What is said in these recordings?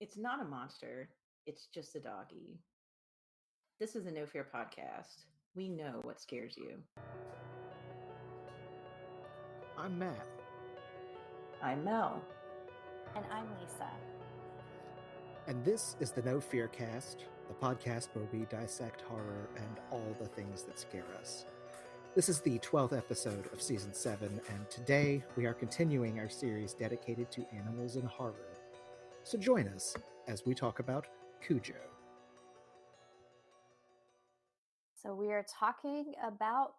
It's not a monster, it's just a doggy. This is a No Fear podcast. We know what scares you. I'm Matt. I'm Mel. And I'm Lisa. And this is the No Fear Cast, the podcast where we dissect horror and all the things that scare us. This is the 12th episode of Season 7, and today we are continuing our series dedicated to animals and horror. So join us as we talk about Cujo. So we are talking about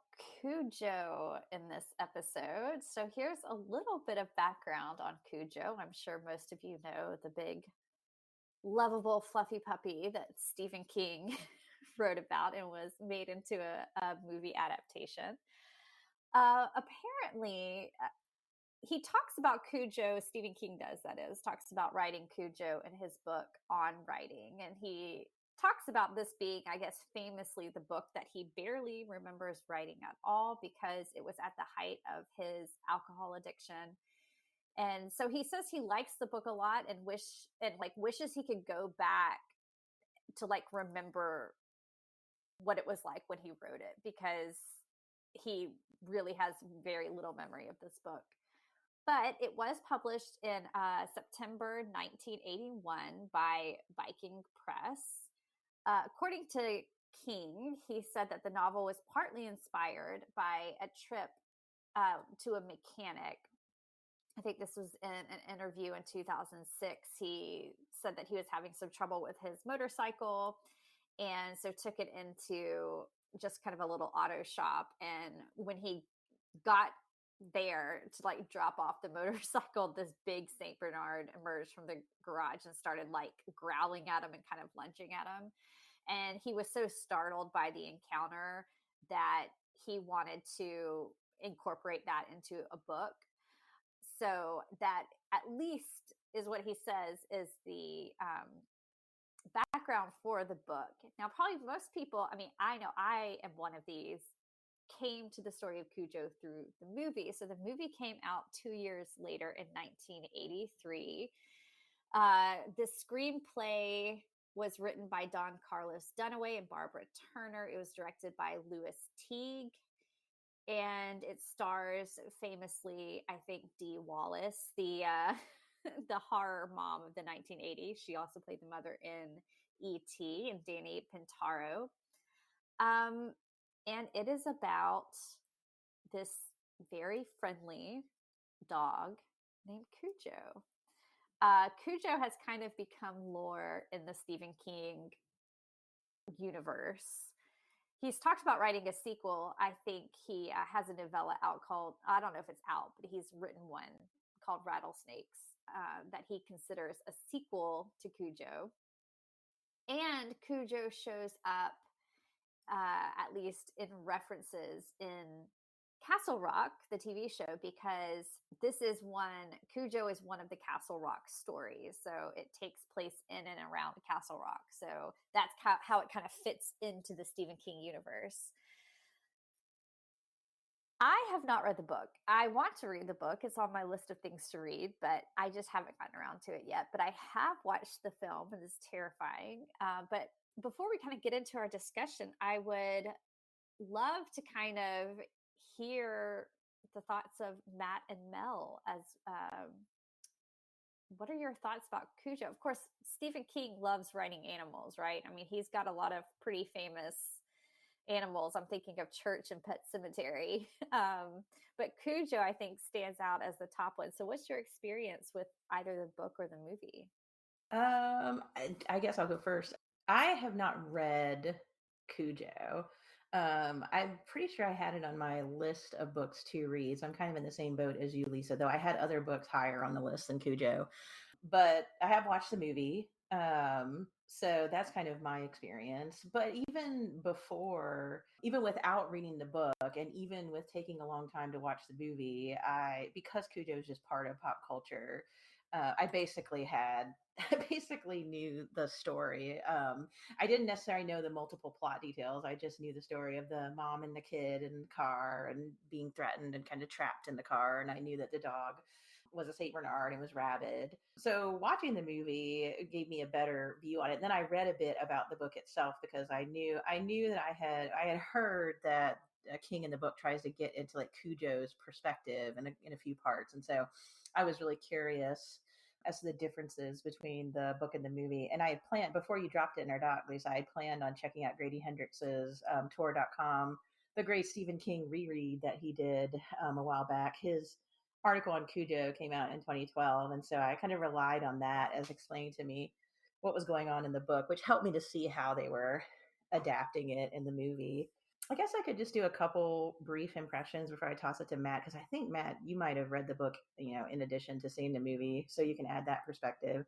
Cujo in this episode. So here's a little bit of background on Cujo. I'm sure most of you know the big, lovable, fluffy puppy that Stephen King wrote about and was made into a movie adaptation. Apparently, he talks about Cujo, Stephen King does, that is, talks about writing Cujo in his book On Writing. And he talks about this being, I guess, famously the book that he barely remembers writing at all because it was at the height of his alcohol addiction. And so he says he likes the book a lot and wishes he could go back to remember what it was like when he wrote it, because he really has very little memory of this book. But it was published in September 1981 by Viking Press. According to King, he said that the novel was partly inspired by a trip to a mechanic. I think this was in an interview in 2006. He said that he was having some trouble with his motorcycle, and so took it into just kind of a little auto shop. And when he got there to drop off the motorcycle, this big Saint Bernard emerged from the garage and started growling at him and kind of lunging at him. And he was so startled by the encounter that he wanted to incorporate that into a book. So that at least is what he says is the background for the book. Now, probably most people, I know I am one of these, came to the story of Cujo through the movie. So the movie came out 2 years later in 1983. The screenplay was written by Don Carlos Dunaway and Barbara Turner. It was directed by Louis Teague. And it stars famously, I think, Dee Wallace, the the horror mom of the 1980s. She also played the mother in E.T., and Danny Pintaro. And it is about this very friendly dog named Cujo. Cujo has kind of become lore in the Stephen King universe. He's talked about writing a sequel. I think he has a novella out called, I don't know if it's out, but he's written one called Rattlesnakes that he considers a sequel to Cujo. And Cujo shows up, at least in references in Castle Rock, the TV show, because Cujo is one of the Castle Rock stories. So it takes place in and around Castle Rock. So that's how it kind of fits into the Stephen King universe. I have not read the book. I want to read the book. It's on my list of things to read, but I just haven't gotten around to it yet. But I have watched the film, and it's terrifying. But before we kind of get into our discussion, I would love to kind of hear the thoughts of Matt and Mel as what are your thoughts about Cujo? Of course, Stephen King loves writing animals, right? I mean, he's got a lot of pretty famous animals. I'm thinking of Church and Pet Cemetery. But Cujo, I think, stands out as the top one. So what's your experience with either the book or the movie? I guess I'll go first. I have not read Cujo. I'm pretty sure I had it on my list of books to read. So I'm kind of in the same boat as you, Lisa, though I had other books higher on the list than Cujo. But I have watched the movie. So that's kind of my experience. But even without reading the book, and even with taking a long time to watch the movie, because Cujo is just part of pop culture, I basically knew the story. I didn't necessarily know the multiple plot details. I just knew the story of the mom and the kid in the car and being threatened and kind of trapped in the car. And I knew that the dog was a Saint Bernard and was rabid. So watching the movie gave me a better view on it. And then I read a bit about the book itself because I knew that I had heard that a king in the book tries to get into like Cujo's perspective in a few parts. And so I was really curious as to the differences between the book and the movie. And I had planned, before you dropped it in our doc, Lisa, I had planned on checking out Grady Hendrix's tour.com, the great Stephen King reread that he did a while back. His article on Cujo came out in 2012. And so I kind of relied on that as explaining to me what was going on in the book, which helped me to see how they were adapting it in the movie. I guess I could just do a couple brief impressions before I toss it to Matt, because I think, Matt, you might have read the book, in addition to seeing the movie, so you can add that perspective.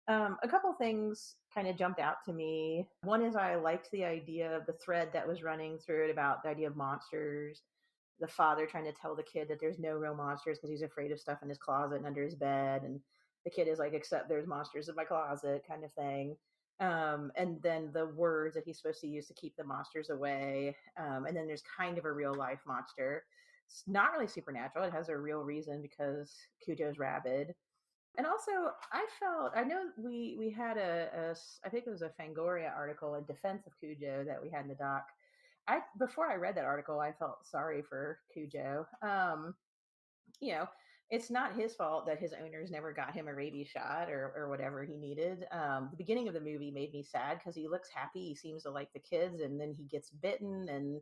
A couple things kind of jumped out to me. One is I liked the idea of the thread that was running through it about the idea of monsters, the father trying to tell the kid that there's no real monsters because he's afraid of stuff in his closet and under his bed. And the kid is like, except there's monsters in my closet, kind of thing. And then the words that he's supposed to use to keep the monsters away. And then there's kind of a real life monster. It's not really supernatural. It has a real reason because Cujo's rabid. And also, I know we had I think it was a Fangoria article in defense of Cujo that we had in the doc. Before I read that article, I felt sorry for Cujo. You know, it's not his fault that his owners never got him a rabies shot or whatever he needed. The beginning of the movie made me sad because he looks happy. He seems to like the kids, and then he gets bitten and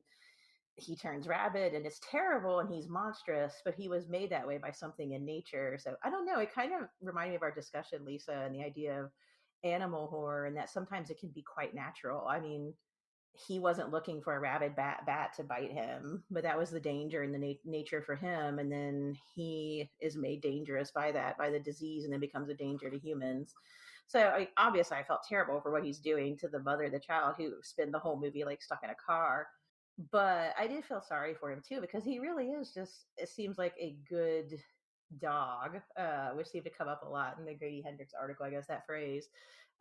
he turns rabid, and it's terrible, and he's monstrous, but he was made that way by something in nature. So I don't know. It kind of reminded me of our discussion, Lisa, and the idea of animal horror, and that sometimes it can be quite natural. I mean, he wasn't looking for a rabid bat to bite him, but that was the danger and the nature for him. And then he is made dangerous by that, by the disease, and then becomes a danger to humans. So obviously, I felt terrible for what he's doing to the mother of the child who spent the whole movie like stuck in a car. But I did feel sorry for him too because he really is just. It seems like a good dog, which seemed to come up a lot in the Grady Hendrix article. I guess that phrase.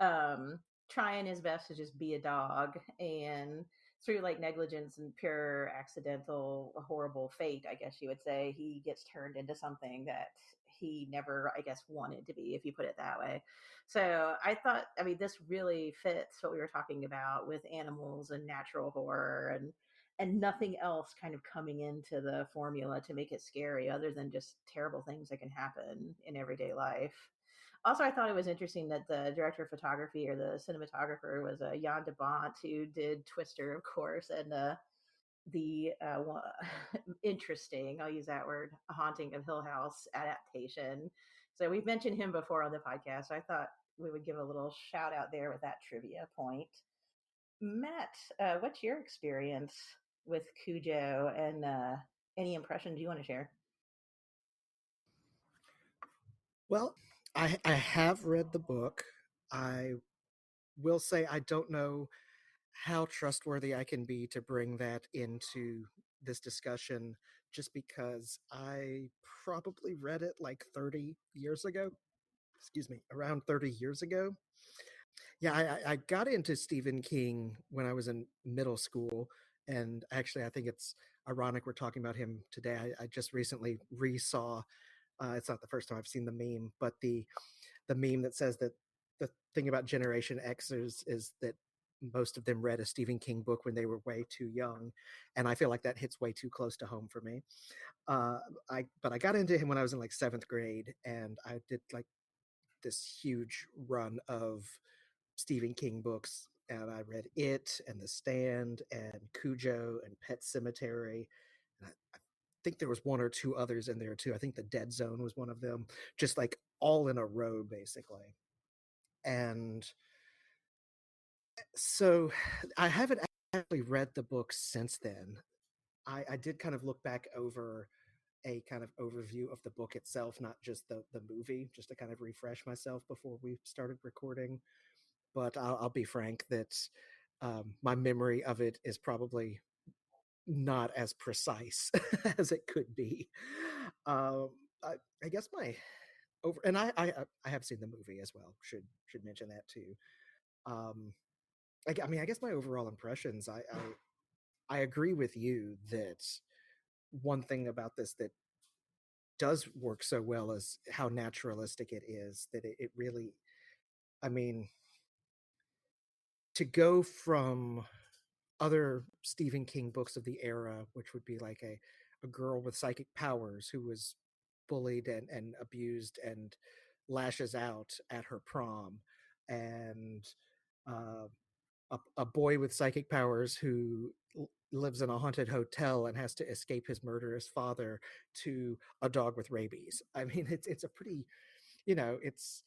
Um, Trying his best to just be a dog, and through like negligence and pure accidental horrible fate, I guess you would say, he gets turned into something that he never, I guess, wanted to be, if you put it that way. So I thought, I mean, this really fits what we were talking about with animals and natural horror, and nothing else kind of coming into the formula to make it scary other than just terrible things that can happen in everyday life. Also, I thought it was interesting that the director of photography or the cinematographer was Jan de Bont, who did Twister, of course, and the interesting, I'll use that word, Haunting of Hill House adaptation. So we've mentioned him before on the podcast. So I thought we would give a little shout out there with that trivia point. Matt, what's your experience with Cujo, and any impressions you want to share? Well, I have read the book. I will say I don't know how trustworthy I can be to bring that into this discussion just because I probably read it like 30 years ago. Excuse me, around 30 years ago. Yeah, I got into Stephen King when I was in middle school. And actually, I think it's ironic we're talking about him today. I just recently resaw, it's not the first time I've seen the meme, but the meme that says that the thing about Generation Xers is that most of them read a Stephen King book when they were way too young, and I feel like that hits way too close to home for me. Uh, but I got into him when I was in like seventh grade, and I did like this huge run of Stephen King books, and I read It and The Stand and Cujo and Pet Cemetery. And I think there was one or two others in there too. I think The Dead Zone was one of them, just like all in a row, basically. And so I haven't actually read the book since then. I did kind of look back over a kind of overview of the book itself, not just the movie, just to kind of refresh myself before we started recording. But I'll be frank that my memory of it is probably not as precise as it could be. Um, I, I guess my over, and I have seen the movie as well. Should mention that too. Um, I mean, I guess my overall impressions. I agree with you that one thing about this that does work so well is how naturalistic it is, that it really, I mean, to go from other Stephen King books of the era, which would be like a girl with psychic powers who was bullied and abused and lashes out at her prom, and uh, a boy with psychic powers who lives in a haunted hotel and has to escape his murderous father, to a dog with rabies. I mean, it's a pretty, you know, it's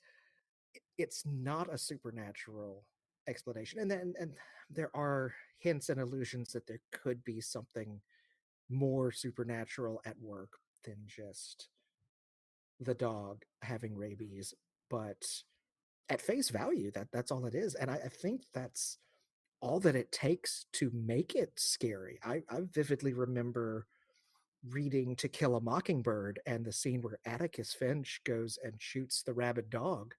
not a supernatural explanation, and then and there are hints and allusions that there could be something more supernatural at work than just the dog having rabies. But at face value, that's all it is, and I think that's all that it takes to make it scary. I vividly remember reading To Kill a Mockingbird and the scene where Atticus Finch goes and shoots the rabid dog.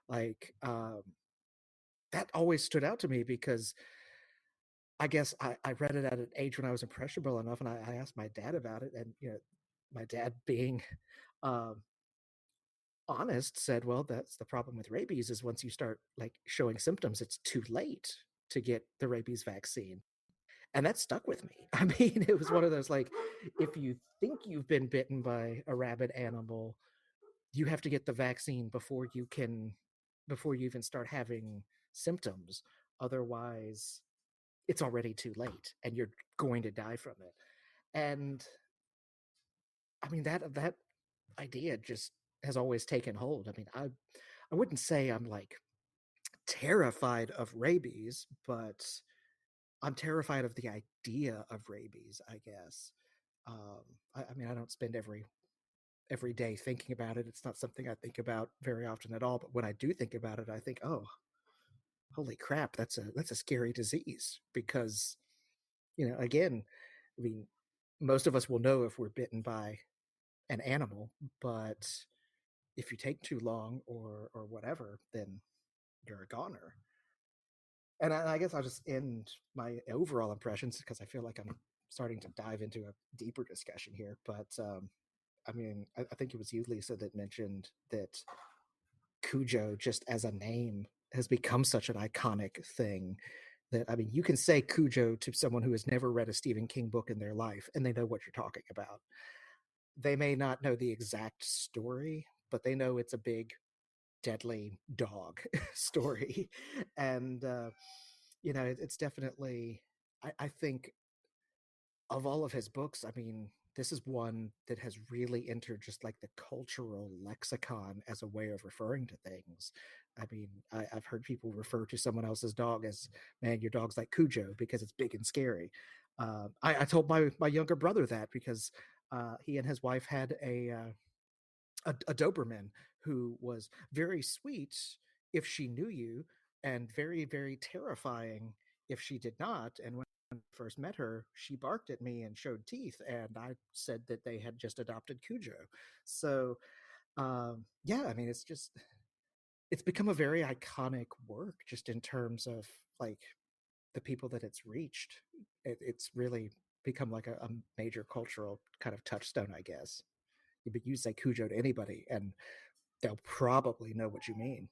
Like, that always stood out to me because I guess I read it at an age when I was impressionable enough, and I asked my dad about it, and my dad, being um, honest, said, "Well, that's the problem with rabies, is once you start like showing symptoms, it's too late to get the rabies vaccine." And that stuck with me. I mean, it was one of those, like, if you think you've been bitten by a rabid animal, you have to get the vaccine before you even start having symptoms. Otherwise, it's already too late and you're going to die from it. And I mean, that idea just has always taken hold. I mean, I wouldn't say I'm like terrified of rabies, but I'm terrified of the idea of rabies, I guess. Um, I mean, I don't spend every day thinking about it. It's not something I think about very often at all. But when I do think about it, I think, oh, holy crap, that's a scary disease. Because, again, I mean, most of us will know if we're bitten by an animal, but if you take too long or whatever, then you're a goner. And I guess I'll just end my overall impressions because I feel like I'm starting to dive into a deeper discussion here. But I mean, I think it was you, Lisa, that mentioned that Cujo, just as a name, has become such an iconic thing that, I mean, you can say Cujo to someone who has never read a Stephen King book in their life, and they know what you're talking about. They may not know the exact story, but they know it's a big, deadly dog story. And, it's definitely, I think, of all of his books, I mean, this is one that has really entered just like the cultural lexicon as a way of referring to things. I mean, I've heard people refer to someone else's dog as, "Man, your dog's like Cujo because it's big and scary." I told my younger brother that because he and his wife had a Doberman who was very sweet if she knew you, and very, very terrifying if she did not. And when I first met her, she barked at me and showed teeth, and I said that they had just adopted Cujo. So, yeah, I mean, it's become a very iconic work just in terms of like the people that it's reached. It's really become like a major cultural kind of touchstone, I guess. You say Cujo to anybody, and they'll probably know what you mean.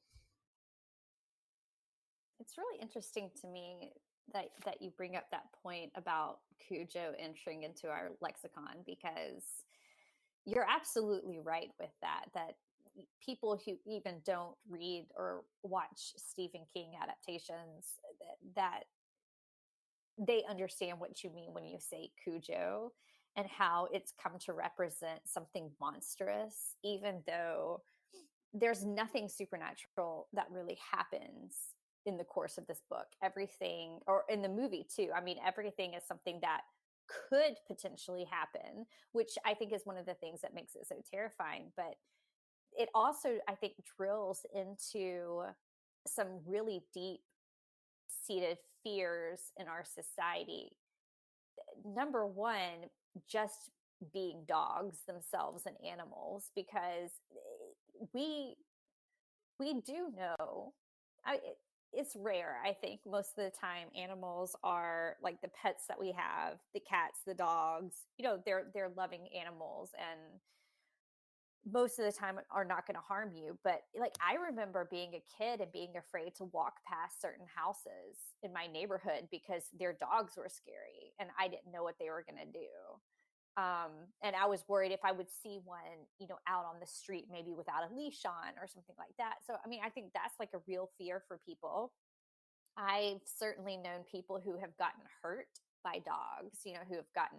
It's really interesting to me that you bring up that point about Cujo entering into our lexicon, because you're absolutely right with that people who even don't read or watch Stephen King adaptations, that they understand what you mean when you say Cujo, and how it's come to represent something monstrous, even though there's nothing supernatural that really happens in the course of this book. Everything, or in the movie too, I mean, everything is something that could potentially happen, which I think is one of the things that makes it so terrifying. But it also, I think, drills into some really deep seated fears in our society. Number one, just being dogs themselves and animals, because we we do know, it's rare, I think most of the time animals are like the pets that we have, the cats, the dogs, they're loving animals, and most of the time are not going to harm you. But like, I remember being a kid and being afraid to walk past certain houses in my neighborhood because their dogs were scary and I didn't know what they were going to do. And I was worried if I would see one, out on the street, maybe without a leash on or something like that. So, I mean, I think that's like a real fear for people. I've certainly known people who have gotten hurt by dogs, who have gotten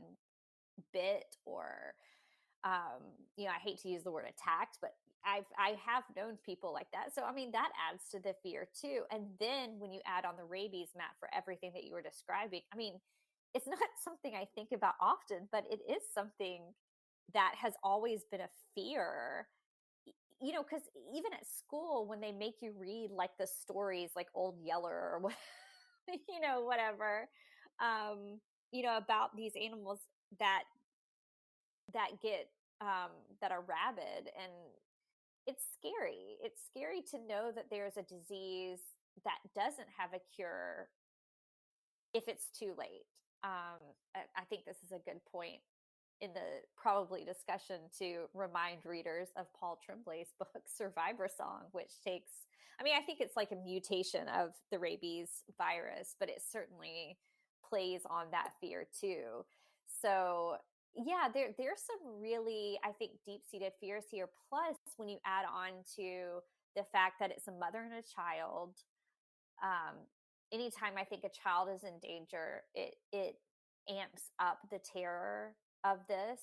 bit or, I hate to use the word attacked, but I have known people like that. So, I mean, that adds to the fear too. And then when you add on the rabies, Matt, for everything that you were describing, I mean, it's not something I think about often, but it is something that has always been a fear. Because even at school, when they make you read like the stories like Old Yeller or what, whatever, um, about these animals that get that are rabid, and it's scary. It's scary to know that there's a disease that doesn't have a cure if it's too late. I think this is a good point in the probably discussion to remind readers of Paul Tremblay's book Survivor Song, which takes, I mean, I think it's like a mutation of the rabies virus, but it certainly plays on that fear too. So yeah, there's some really, I think, deep-seated fears here. Plus, when you add on to the fact that it's a mother and a child, um, anytime I think a child is in danger, it amps up the terror of this.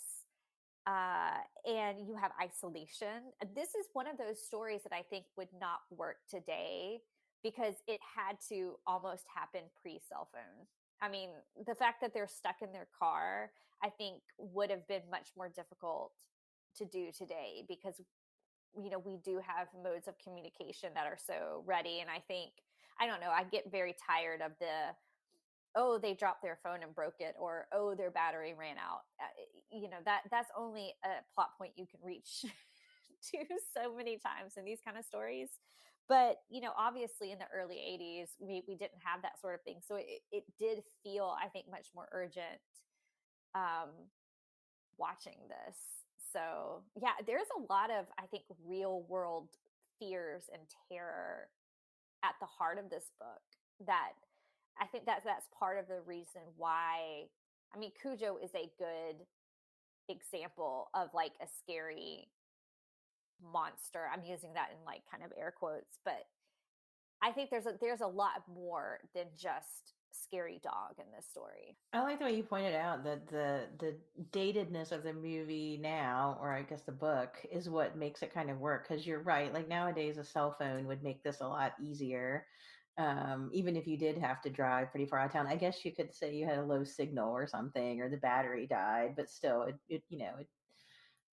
And you have isolation. This is one of those stories that I think would not work today because it had to almost happen pre-cell phone. I mean, the fact that they're stuck in their car, I think would have been much more difficult to do today because we do have modes of communication that are so ready. And I think, I don't know, I get very tired of the, oh, they dropped their phone and broke it, or oh, their battery ran out. That's only a plot point you can reach to so many times in these kind of stories. But obviously in the early 80s we didn't have that sort of thing, so it did feel, I think, much more urgent um watching this. So yeah, there's a lot of, I think, real world fears and terror at the heart of this book that I think that's part of the reason why, I mean, Cujo is a good example of like a scary monster. I'm using that in like kind of air quotes, but I think there's a lot more than just scary dog in this story. I like the way you pointed out that the datedness of the movie now, or I guess the book, is what makes it kind of work. Because you're right, like nowadays, a cell phone would make this a lot easier. Even if you did have to drive pretty far out of town, I guess you could say you had a low signal or something, or the battery died, but still, it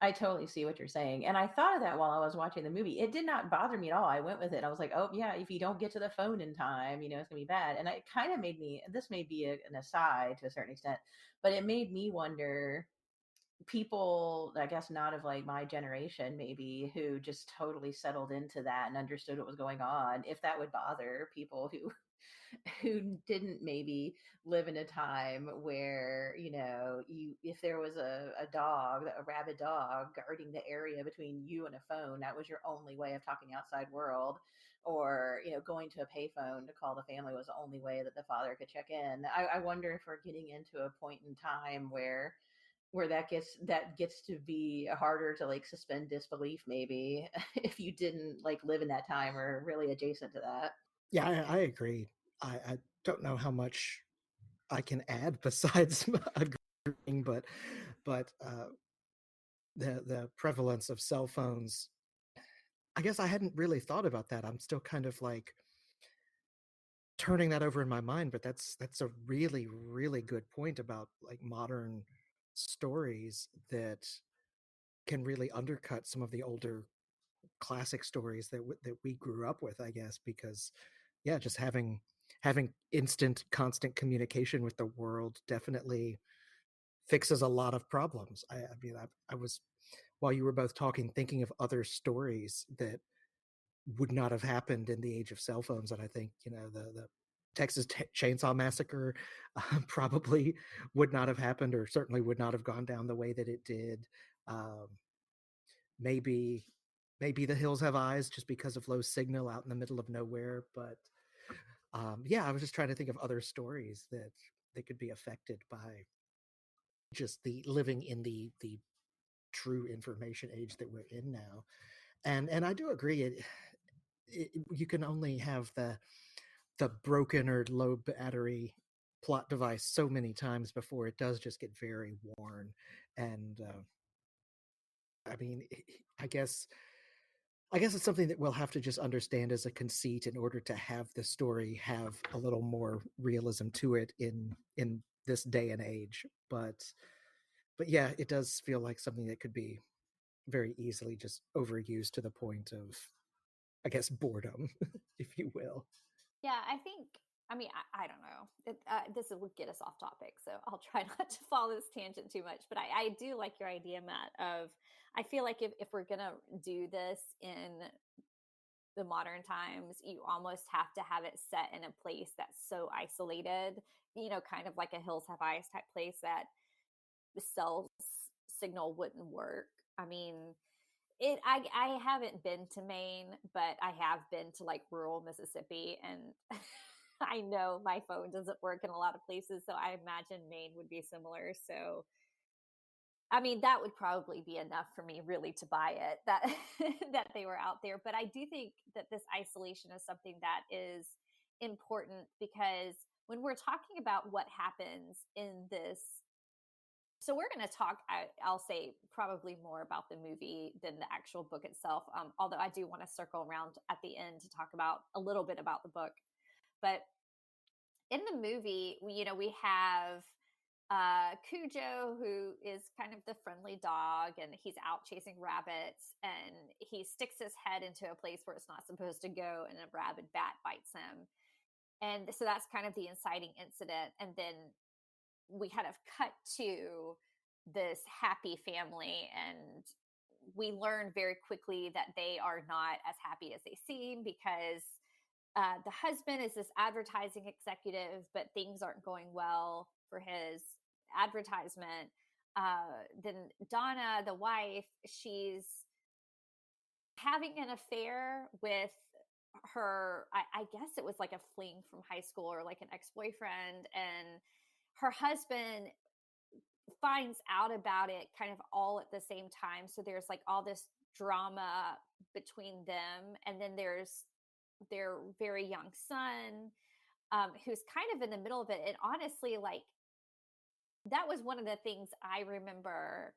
I totally see what you're saying. And I thought of that while I was watching the movie. It did not bother me at all. I went with it. I was like, oh, yeah, if you don't get to the phone in time, it's going to be bad. And it kind of made me, this may be an aside to a certain extent, but it made me wonder, people, I guess not of like my generation, maybe, who just totally settled into that and understood what was going on, if that would bother people who didn't maybe live in a time where, you, if there was a dog, a rabid dog guarding the area between you and a phone, that was your only way of talking outside world. Or going to a payphone to call the family was the only way that the father could check in. I wonder if we're getting into a point in time where that gets to be harder to like suspend disbelief, maybe, if you didn't like live in that time or really adjacent to that. Yeah, I agree. I don't know how much I can add besides agreeing, but the prevalence of cell phones, I guess I hadn't really thought about that. I'm still kind of like turning that over in my mind, but that's a really, really good point about like modern stories that can really undercut some of the older classic stories that we grew up with, I guess, because yeah, just having instant, constant communication with the world definitely fixes a lot of problems. I mean, I was, while you were both talking, thinking of other stories that would not have happened in the age of cell phones. And I think, the Texas Chainsaw Massacre probably would not have happened, or certainly would not have gone down the way that it did. Um, maybe the hills have eyes just because of low signal out in the middle of nowhere. But yeah, I was just trying to think of other stories that could be affected by just the living in the true information age that we're in now. And I do agree, you can only have the broken or low battery plot device so many times before it does just get very worn. And I mean, I guess it's something that we'll have to just understand as a conceit in order to have the story have a little more realism to it in this day and age. But yeah, it does feel like something that could be very easily just overused to the point of, I guess, boredom, if you will. Yeah, I mean, I don't know. This would get us off topic, so I'll try not to follow this tangent too much. But I do like your idea, Matt, of I feel like if we're going to do this in the modern times, you almost have to have it set in a place that's so isolated, kind of like a Hills Have Eyes type place that the cell signal wouldn't work. I mean, I haven't been to Maine, but I have been to like rural Mississippi, and I know my phone doesn't work in a lot of places, so I imagine Maine would be similar. So I mean, that would probably be enough for me really to buy it, that that they were out there. But I do think that this isolation is something that is important, because when we're talking about what happens in this, so we're going to talk, I'll say, probably more about the movie than the actual book itself, although I do want to circle around at the end to talk about a little bit about the book. But in the movie, we have Cujo, who is kind of the friendly dog, and he's out chasing rabbits, and he sticks his head into a place where it's not supposed to go, and a rabid bat bites him. And so that's kind of the inciting incident. And then we kind of cut to this happy family, and we learn very quickly that they are not as happy as they seem, because the husband is this advertising executive, but things aren't going well for his advertisement. Then Donna, the wife, she's having an affair with I guess it was like a fling from high school, or like an ex-boyfriend, and her husband finds out about it kind of all at the same time. So there's like all this drama between them, and then there's their very young son, who's kind of in the middle of it. And honestly, like, that was one of the things I remember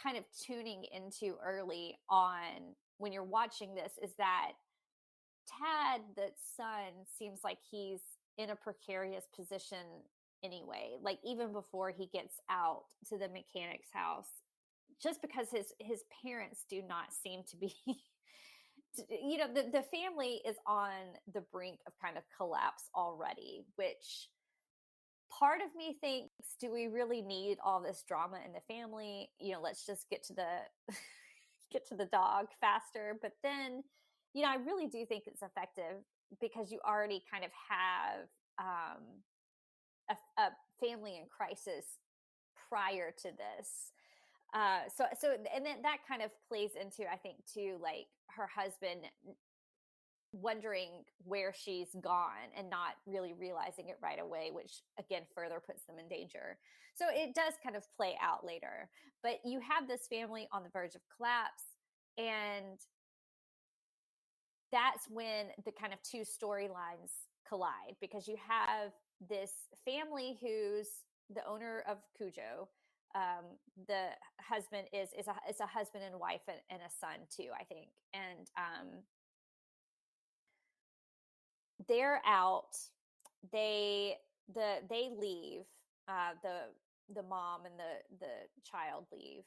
kind of tuning into early on when you're watching this, is that Tad, the son, seems like he's in a precarious position anyway, like even before he gets out to the mechanic's house, just because his parents do not seem to be the family is on the brink of kind of collapse already, which part of me thinks, do we really need all this drama in the family? Let's just get to the get to the dog faster. But then, I really do think it's effective, because you already kind of have a family in crisis prior to this. So and then that kind of plays into, I think, too, like her husband wondering where she's gone and not really realizing it right away, which again further puts them in danger. So it does kind of play out later. But you have this family on the verge of collapse, and that's when the kind of two storylines collide, because you have this family who's the owner of Cujo. The husband is a husband and wife, and a son too, I think. And they're out. They leave. The mom and the child leave,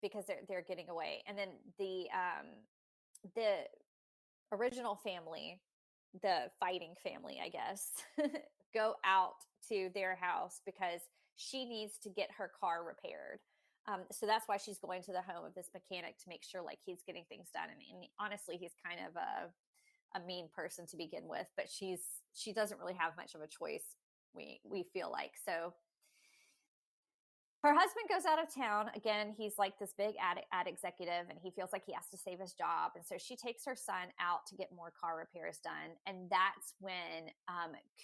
because they're getting away. And then the original family, the fighting family, I guess, go out to their house because she needs to get her car repaired. So that's why she's going to the home of this mechanic to make sure like he's getting things done. And honestly, he's kind of a mean person to begin with, but she doesn't really have much of a choice. We feel like. So her husband goes out of town again. He's like this big ad executive, and he feels like he has to save his job, and so she takes her son out to get more car repairs done, and that's when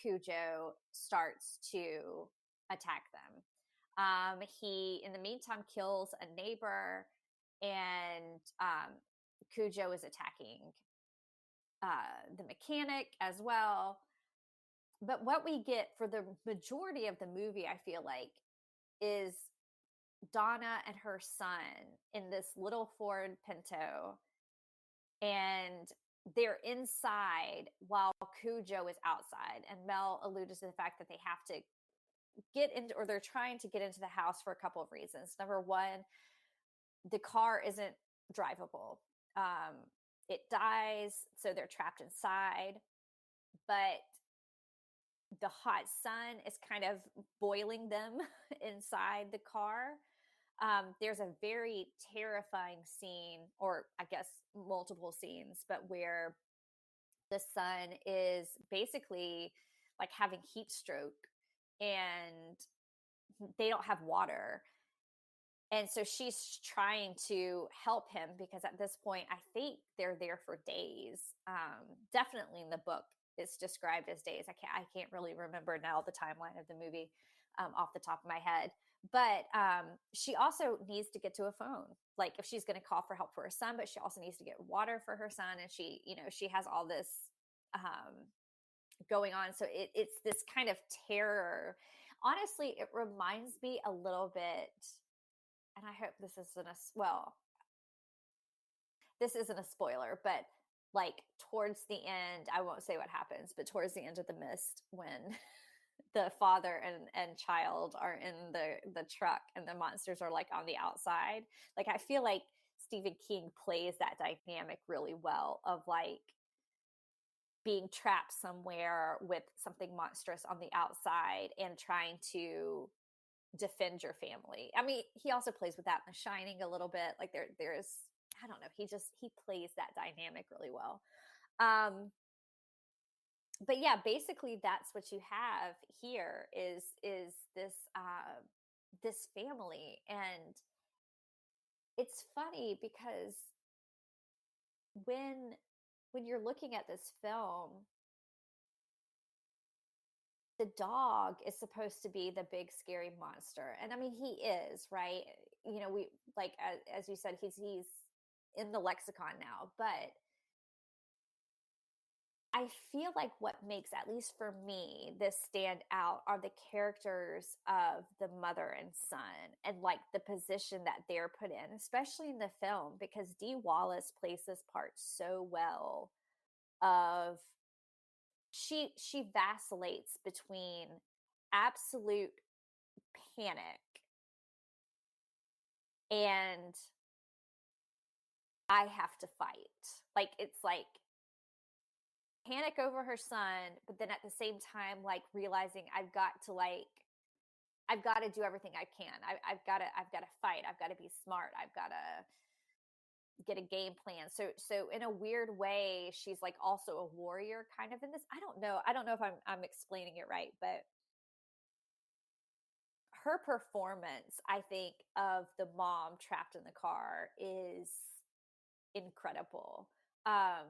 Cujo starts to attack them. He in the meantime kills a neighbor, and Cujo is attacking the mechanic as well. But what we get for the majority of the movie, I feel like, is Donna and her son in this little Ford Pinto, and they're inside while Cujo is outside. And Mel alluded to the fact that they have to get into, or they're trying to get into the house for a couple of reasons. Number one, the car isn't drivable. Um, it dies, so they're trapped inside. But the hot sun is kind of boiling them inside the car. There's a very terrifying scene, or I guess multiple scenes, but where the son is basically like having heat stroke, and they don't have water. And so she's trying to help him, because at this point, I think they're there for days. Definitely in the book, it's described as days. I can't really remember now the timeline of the movie off the top of my head. But she also needs to get to a phone, like if she's going to call for help for her son. But she also needs to get water for her son, and she has all this going on. So it's this kind of terror. Honestly, it reminds me a little bit, and I hope this isn't this isn't a spoiler, but like towards the end, I won't say what happens, but towards the end of The Mist, when the father and child are in the truck and the monsters are like on the outside, like I feel like Stephen King plays that dynamic really well, of like being trapped somewhere with something monstrous on the outside and trying to defend your family. I mean, he also plays with that in The Shining a little bit. Like there's I don't know, he plays that dynamic really well. But yeah, basically that's what you have here is this family. And it's funny because when you're looking at this film, the dog is supposed to be the big scary monster, and I mean he is, right? We like, as you said, he's in the lexicon now. But I feel like what makes, at least for me, this stand out are the characters of the mother and son, and like the position that they're put in, especially in the film, because Dee Wallace plays this part so well. Of she vacillates between absolute panic and I have to fight. Like it's like panic over her son, but then at the same time, like realizing I've got to do everything I can. I've got to fight. I've got to be smart. I've got to get a game plan. So in a weird way, she's like also a warrior kind of in this. I don't know. I don't know if I'm explaining it right, but her performance, I think, of the mom trapped in the car is incredible. Um,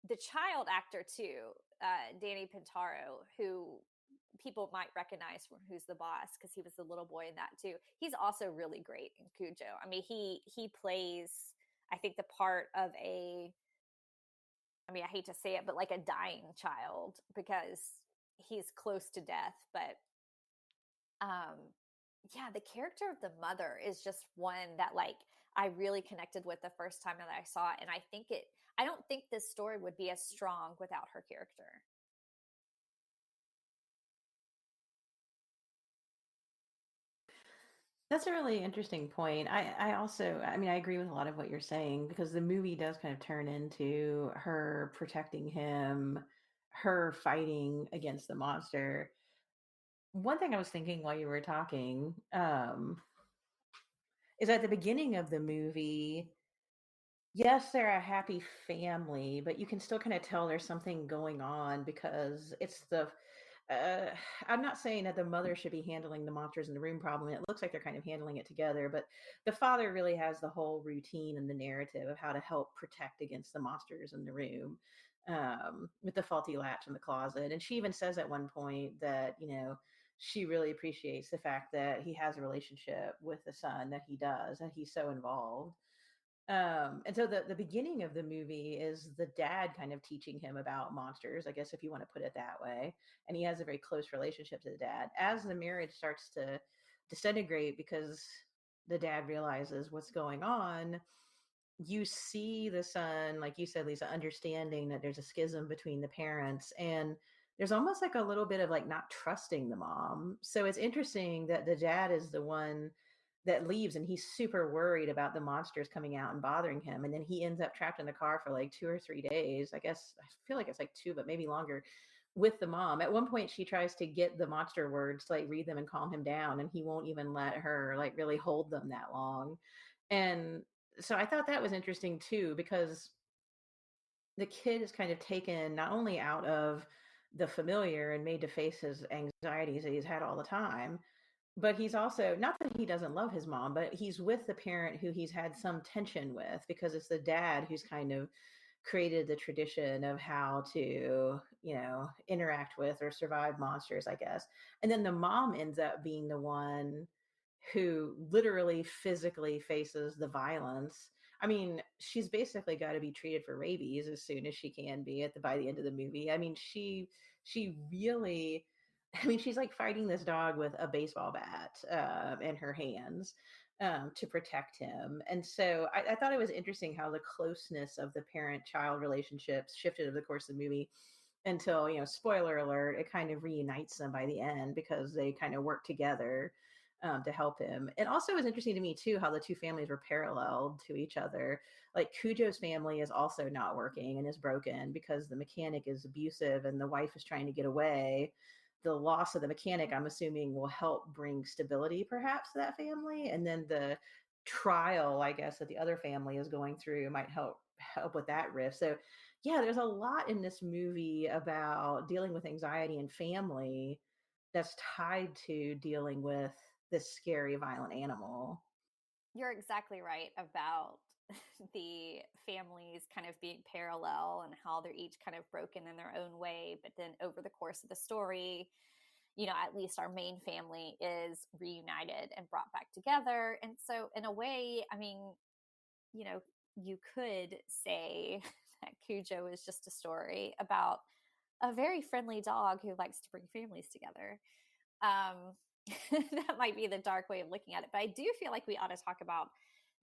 the child actor too, Danny Pintaro, who people might recognize from Who's the Boss, because he was the little boy in that too. He's also really great in Cujo. I mean, he plays, I think, the part of I mean, I hate to say it, but like a dying child, because he's close to death. But um yeah, the character of the mother is just one that like I really connected with the first time that I saw it. And I don't think this story would be as strong without her character. That's a really interesting point. I also, I mean, I agree with a lot of what you're saying, because the movie does kind of turn into her protecting him, her fighting against the monster. One thing I was thinking while you were talking is at the beginning of the movie, yes, they're a happy family, but you can still kind of tell there's something going on, because it's uh, I'm not saying that the mother should be handling the monsters in the room problem. It looks like they're kind of handling it together, but the father really has the whole routine and the narrative of how to help protect against the monsters in the room, with the faulty latch in the closet. And she even says at one point that, she really appreciates the fact that he has a relationship with the son, that he does, that he's so involved. And so the beginning of the movie is the dad kind of teaching him about monsters, I guess, if you want to put it that way. And he has a very close relationship to the dad. As the marriage starts to disintegrate because the dad realizes what's going on, you see the son, like you said, Lisa, understanding that there's a schism between the parents, and there's almost like a little bit of like not trusting the mom. So it's interesting that the dad is the one that leaves, and he's super worried about the monsters coming out and bothering him. And then he ends up trapped in the car for like 2 or 3 days. I guess I feel like it's like two, but maybe longer, with the mom. At one point, she tries to get the monster words to like read them and calm him down, and he won't even let her like really hold them that long. And so I thought that was interesting too, because the kid is kind of taken not only out of the familiar and made to face his anxieties that he's had all the time, but he's also, not that he doesn't love his mom, but he's with the parent who he's had some tension with, because it's the dad who's kind of created the tradition of how to, interact with or survive monsters, I guess. And then the mom ends up being the one who literally physically faces the violence. I mean, she's basically got to be treated for rabies as soon as she can be by the end of the movie. I mean, she really, I mean, she's like fighting this dog with a baseball bat, in her hands, to protect him. And so I thought it was interesting how the closeness of the parent child relationships shifted over the course of the movie until, spoiler alert, it kind of reunites them by the end because they kind of work together, to help him. And also, it was interesting to me too how the two families were paralleled to each other. Like Cujo's family is also not working and is broken because the mechanic is abusive and the wife is trying to get away. The loss of the mechanic, I'm assuming, will help bring stability perhaps to that family. And then the trial, I guess, that the other family is going through might help with that rift. So yeah, there's a lot in this movie about dealing with anxiety and family that's tied to dealing with this scary, violent animal. You're exactly right about the families kind of being parallel and how they're each kind of broken in their own way. But then over the course of the story, at least our main family is reunited and brought back together. And so, in a way, I mean, you know, you could say that Cujo is just a story about a very friendly dog who likes to bring families together. Um, that might be the dark way of looking at it, but I do feel like we ought to talk about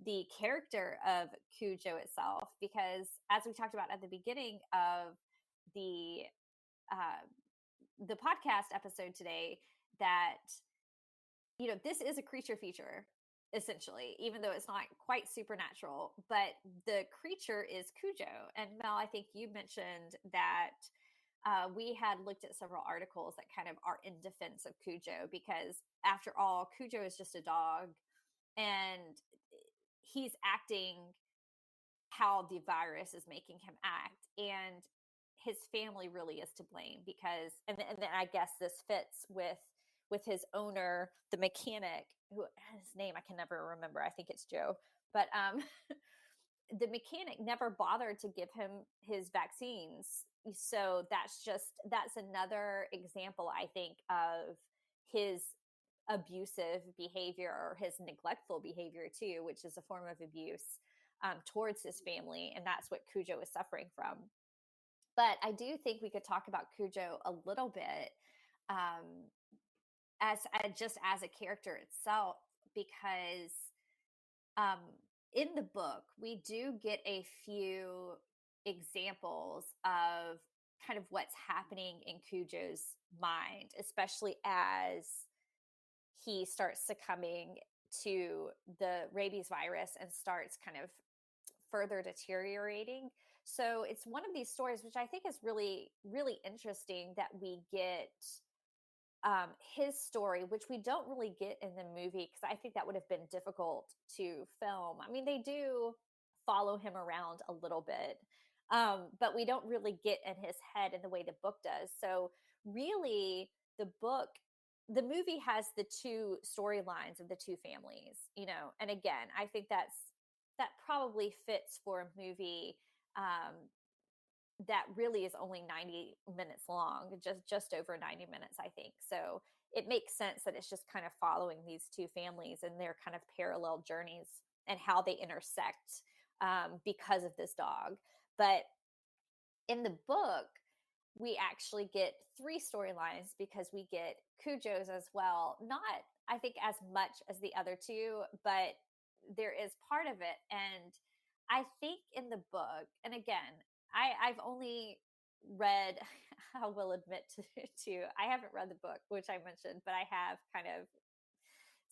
the character of Cujo itself, because as we talked about at the beginning of the uh, the podcast episode today, that this is a creature feature essentially, even though it's not quite supernatural, but the creature is Cujo. And Mel, I think you mentioned that we had looked at several articles that kind of are in defense of Cujo, because after all, Cujo is just a dog and he's acting how the virus is making him act. And his family really is to blame, because and then I guess this fits with his owner, the mechanic, who his name I can never remember. I think it's Joe. But the mechanic never bothered to give him his vaccines. So that's another example, I think, of his abusive behavior, or his neglectful behavior too, which is a form of abuse towards his family. And that's what Cujo is suffering from. But I do think we could talk about Cujo a little bit, um, as just as a character itself, because um, in the book we do get a few examples of kind of what's happening in Cujo's mind, especially as he starts succumbing to the rabies virus and starts kind of further deteriorating. So it's one of these stories which I think is really, really interesting, that we get his story, which we don't really get in the movie, because I think that would have been difficult to film. I mean, they do follow him around a little bit, But we don't really get in his head in the way the book does. So really, the movie has the two storylines of the two families, and again, I think that probably fits for a movie um, that really is only 90 minutes long, just over 90 minutes, I think. So it makes sense that it's just kind of following these two families and their kind of parallel journeys and how they intersect because of this dog. But in the book, we actually get three storylines because we get Cujo's as well. Not, I think, as much as the other two, but there is part of it. And I think in the book, and again, I've only read, I will admit to, I haven't read the book, which I mentioned, but I have kind of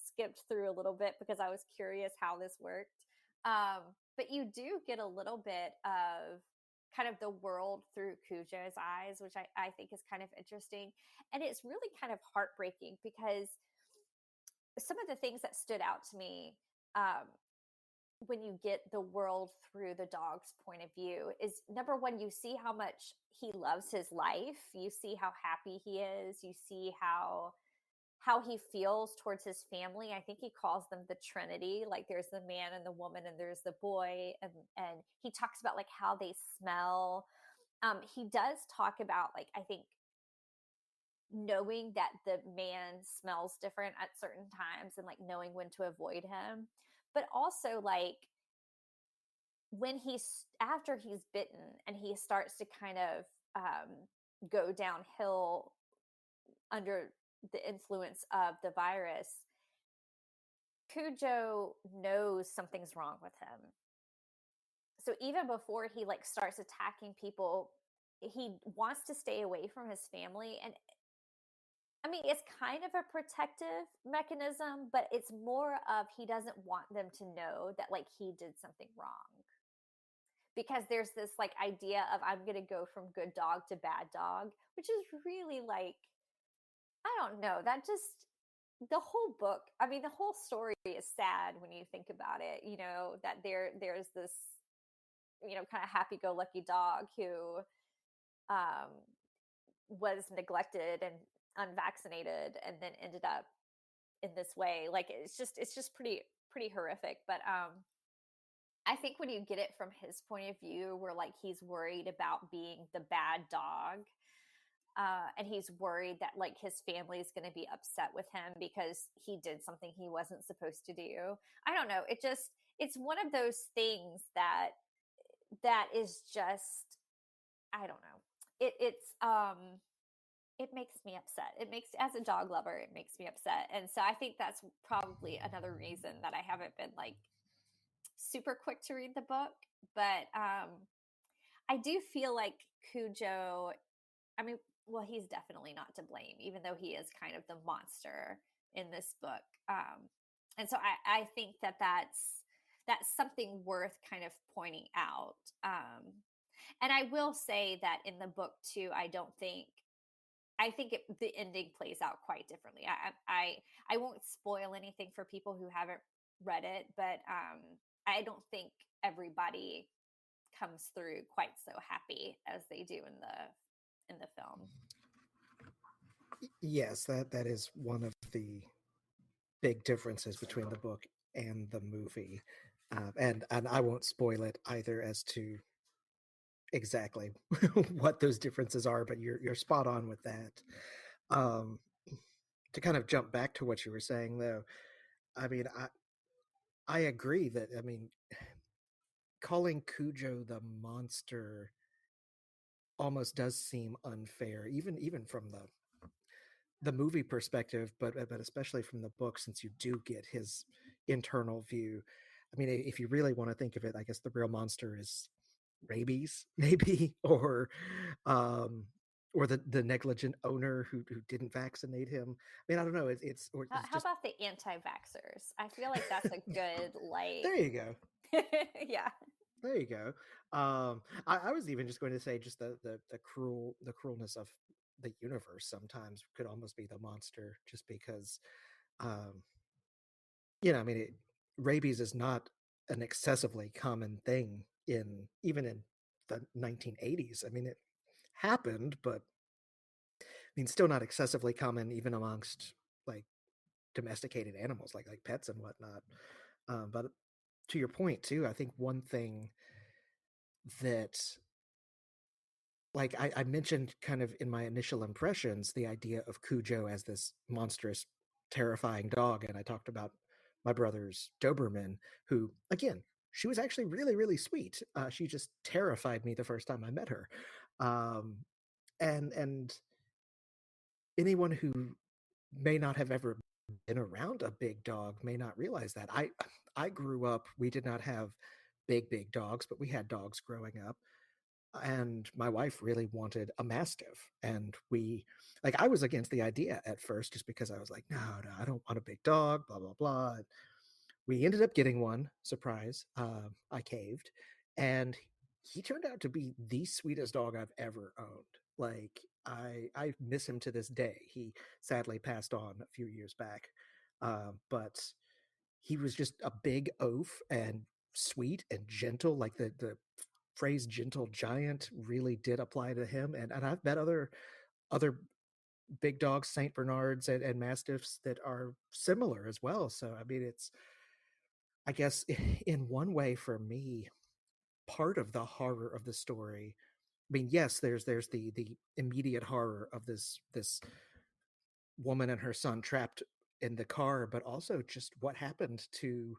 skipped through a little bit because I was curious how this worked. But you do get a little bit of kind of the world through Cujo's eyes, which I think is kind of interesting. And it's really kind of heartbreaking because some of the things that stood out to me um, when you get the world through the dog's point of view is, number one, you see how much he loves his life. You see how happy he is. You see how he feels towards his family. I think he calls them the Trinity. Like there's the man and the woman and there's the boy. And he talks about like how they smell. He does talk about, like, I think, knowing that the man smells different at certain times and like knowing when to avoid him. But also, like, when he's after he's bitten and he starts to kind of go downhill under the influence of the virus, Cujo knows something's wrong with him. So even before he like starts attacking people, he wants to stay away from his family. And I mean, it's kind of a protective mechanism, but it's more of he doesn't want them to know that like he did something wrong. Because there's this like idea of, I'm going to go from good dog to bad dog, which is really like, I don't know, that just, the whole book, I mean, the whole story is sad when you think about it, that there's this, kind of happy go lucky dog who um, was neglected and unvaccinated and then ended up in this way. Like it's just pretty horrific. But I think when you get it from his point of view, where like he's worried about being the bad dog, and he's worried that like his family is going to be upset with him because he did something he wasn't supposed to do. I don't know. It's one of those things that is just, I don't know. It makes me upset. It makes, as a dog lover, it makes me upset. And so I think that's probably another reason that I haven't been like super quick to read the book. But I do feel like Cujo, I mean, well, he's definitely not to blame, even though he is kind of the monster in this book. And so I think that's something worth kind of pointing out. And I will say that in the book too, the ending plays out quite differently. I won't spoil anything for people who haven't read it, but I don't think everybody comes through quite so happy as they do in the film. Yes, that is one of the big differences between the book and the movie. And I won't spoil it either as to exactly what those differences are, but you're spot on with that. Um, to kind of jump back to what you were saying, though, I mean, I agree that, I mean, calling Cujo the monster almost does seem unfair, even from the movie perspective, but especially from the book, since you do get his internal view. I mean, if you really want to think of it, I guess the real monster is rabies, maybe, um, or the negligent owner who didn't vaccinate him. I mean, I don't know. Or it's How just about the anti-vaxxers? I feel like that's a good like. there you go. Yeah. There you go. I was even just going to say just the cruelness of the universe sometimes could almost be the monster, just because um, I mean, rabies is not an excessively common thing in even in the 1980s. I mean, it happened, but I mean, still not excessively common even amongst like domesticated animals, like pets and whatnot. But to your point too, I think one thing that like I mentioned kind of in my initial impressions, the idea of Cujo as this monstrous, terrifying dog. And I talked about my brother's Doberman, who, again, she was actually really, really sweet. She just terrified me the first time I met her. Um, and anyone who may not have ever been around a big dog may not realize that. I grew up, we did not have big dogs, but we had dogs growing up, and my wife really wanted a mastiff, and we like I was against the idea at first just because I was like, no, I don't want a big dog, blah blah blah. We ended up getting one, surprise. I caved, and he turned out to be the sweetest dog I've ever owned. Like I miss him to this day. He sadly passed on a few years back, but he was just a big oaf and sweet and gentle. Like the phrase "gentle giant" really did apply to him. And I've met other big dogs, Saint Bernards and Mastiffs that are similar as well. So I mean, it's I guess in one way for me, part of the horror of the story. I mean, yes, there's the immediate horror of this woman and her son trapped in the car, but also just what happened to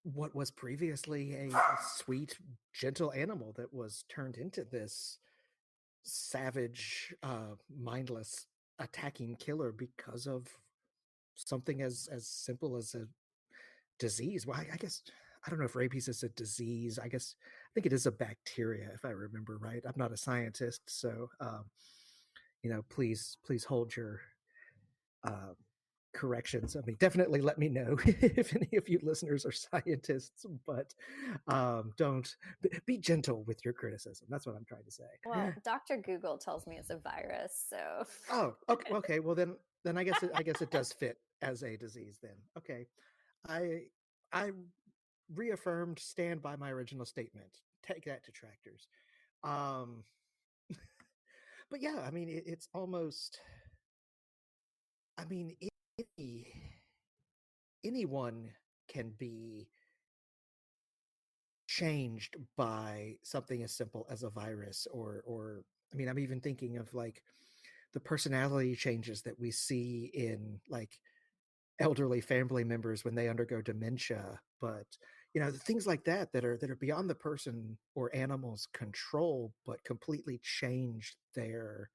what was previously a sweet, gentle animal that was turned into this savage, mindless, attacking killer because of something as simple as a disease. Well, I guess I don't know if rabies is a disease. I think it is a bacteria, if I remember right. I'm not a scientist, so please hold your uh, corrections. I mean, definitely let me know if any of you listeners are scientists, but don't be gentle with your criticism. That's what I'm trying to say. Well, Dr. Google tells me it's a virus, so Oh, okay. Okay. Well, then I guess it does fit as a disease. Then okay, I I reaffirmed, stand by my original statement. Take that, detractors. Um, but yeah, I mean, it's almost. I mean, any, anyone can be changed by something as simple as a virus, or I mean, I'm even thinking of like the personality changes that we see in like elderly family members when they undergo dementia. But things like that are beyond the person or animal's control, but completely change their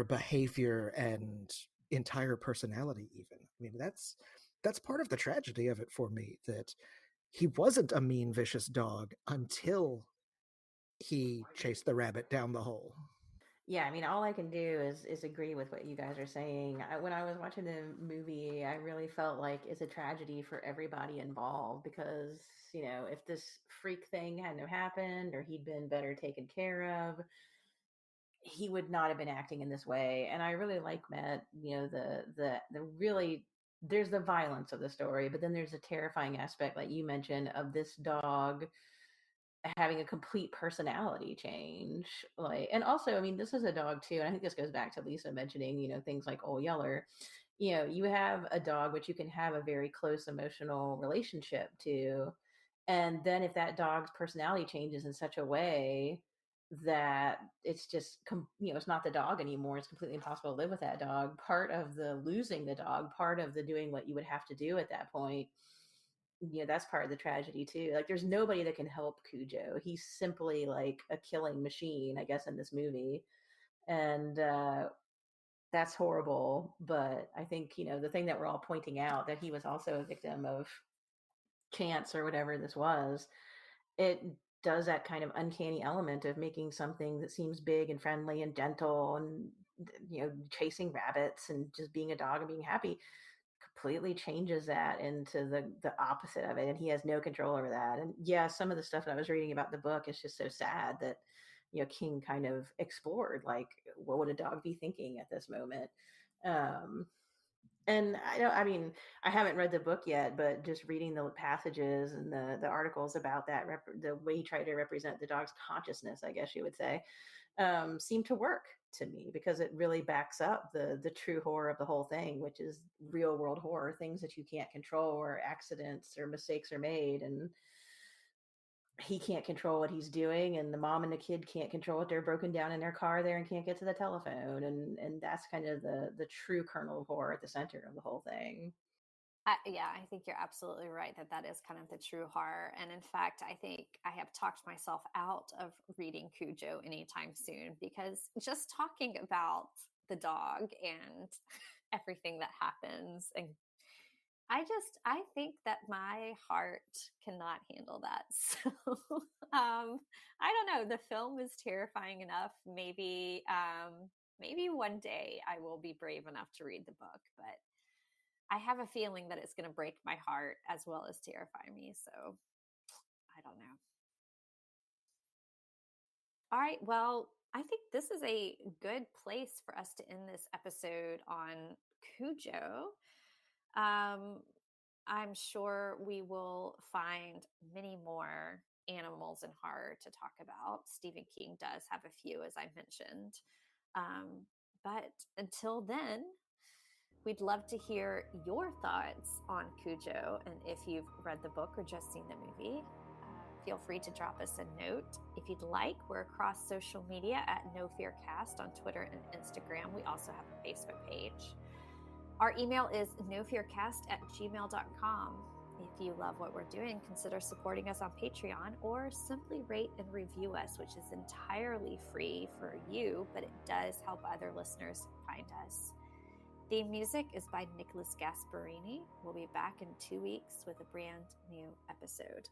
behavior and entire personality. Even, I mean, that's part of the tragedy of it for me, that he wasn't a mean vicious dog until he chased the rabbit down the hole. Yeah, I mean, all I can do is agree with what you guys are saying. When I was watching the movie, I really felt like it's a tragedy for everybody involved because, if this freak thing hadn't have happened or he'd been better taken care of, he would not have been acting in this way. And I really like Matt, the really there's the violence of the story, but then there's a terrifying aspect, like you mentioned, of this dog having a complete personality change. Like, and also, I mean, this is a dog too, and I think this goes back to Lisa mentioning, things like Old Yeller. You have a dog which you can have a very close emotional relationship to, and then if that dog's personality changes in such a way that it's just it's not the dog anymore, it's completely impossible to live with that dog. Part of the losing the dog, part of the doing what you would have to do at that point, that's part of the tragedy too. Like, there's nobody that can help Cujo. He's simply like a killing machine, I guess, in this movie. And that's horrible. But I think, the thing that we're all pointing out, that he was also a victim of chance or whatever this was, it does that kind of uncanny element of making something that seems big and friendly and gentle and, chasing rabbits and just being a dog and being happy, completely changes that into the opposite of it, and he has no control over that. And yeah, some of the stuff that I was reading about the book is just so sad that King kind of explored, like, what would a dog be thinking at this moment. um And I mean, I haven't read the book yet, but just reading the passages and the articles about that, the way he tried to represent the dog's consciousness, I guess you would say, seemed to work to me because it really backs up the true horror of the whole thing, which is real world horror, things that you can't control, or accidents or mistakes are made, and he can't control what he's doing, and the mom and the kid can't control it. They're broken down in their car there and can't get to the telephone, and that's kind of the true kernel of horror at the center of the whole thing. Yeah, I think you're absolutely right that that is kind of the true horror. And in fact, I think I have talked myself out of reading Cujo anytime soon because just talking about the dog and everything that happens, and I think that my heart cannot handle that. So I don't know. The film is terrifying enough. Maybe one day I will be brave enough to read the book, but I have a feeling that it's going to break my heart as well as terrify me. So I don't know. All right. Well, I think this is a good place for us to end this episode on Cujo. Um, I'm sure we will find many more animals in horror to talk about. Stephen King does have a few, as I mentioned. Um, but until then, we'd love to hear your thoughts on Cujo. And if you've read the book or just seen the movie, feel free to drop us a note. If you'd like, we're across social media at No Fear Cast on Twitter and Instagram. We also have a Facebook page. Our email is nofearcast@gmail.com. If you love what we're doing, consider supporting us on Patreon or simply rate and review us, which is entirely free for you, but it does help other listeners find us. Theme music is by Nicholas Gasparini. We'll be back in 2 weeks with a brand new episode.